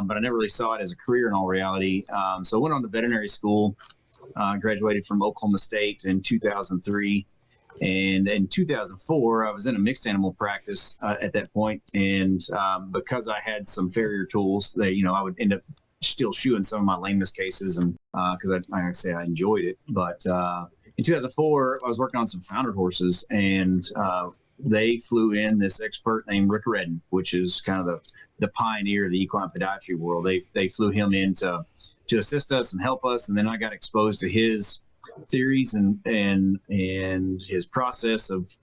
but I never really saw it as a career in all reality. So I went on to veterinary school, graduated from Oklahoma State in 2003. And in 2004, I was in a mixed animal practice at that point. And because I had some farrier tools, I would end up still shoeing some of my lameness cases, and because I enjoyed it. But in 2004, I was working on some founder horses, and they flew in this expert named Rick Redden, which is kind of the pioneer of the equine podiatry world. They flew him in to assist us and help us, and then I got exposed to his theories and his process of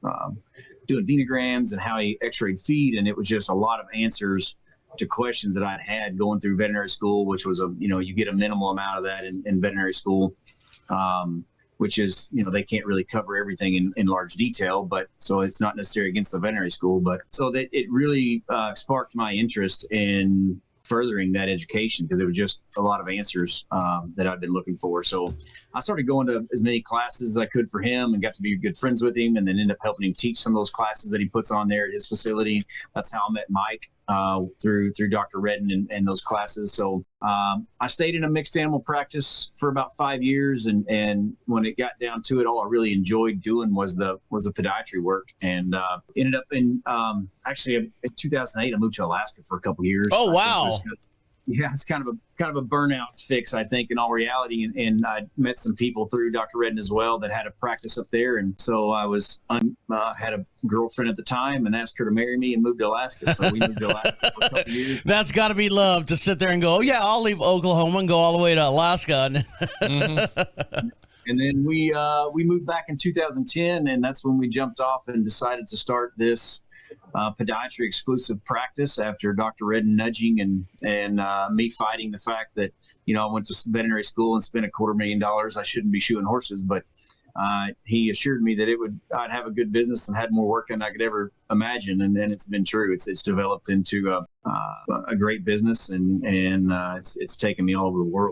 doing venograms and how he x-rayed feed, and it was just a lot of answers to questions that I'd had going through veterinary school, which was you get a minimal amount of that in veterinary school, which is they can't really cover everything in large detail, but so it's not necessarily against the veterinary school, but so that it really sparked my interest in furthering that education, because it was just a lot of answers that I've been looking for. So I started going to as many classes as I could for him, and got to be good friends with him, and then ended up helping him teach some of those classes that he puts on there at his facility. That's how I met Mike through Dr. Redden and those classes. So I stayed in a mixed animal practice for about 5 years, and when it got down to it, all I really enjoyed doing was the podiatry work, and ended up in actually in 2008 I moved to Alaska for a couple of years. Oh wow. It's kind of a burnout fix, I think, in all reality. And I met some people through Dr. Redden as well that had a practice up there. And so I had a girlfriend at the time and asked her to marry me and moved to Alaska. So we moved to Alaska for a couple of years. That's got to be love to sit there and go, oh, yeah, I'll leave Oklahoma and go all the way to Alaska. Mm-hmm. And then we moved back in 2010, and that's when we jumped off and decided to start this podiatry exclusive practice after Dr. Redden nudging and me fighting the fact that, I went to veterinary school and spent $250,000. I shouldn't be shoeing horses, but he assured me that I'd have a good business and had more work than I could ever imagine. And then it's been true. It's developed into a great business, and it's taken me all over the world.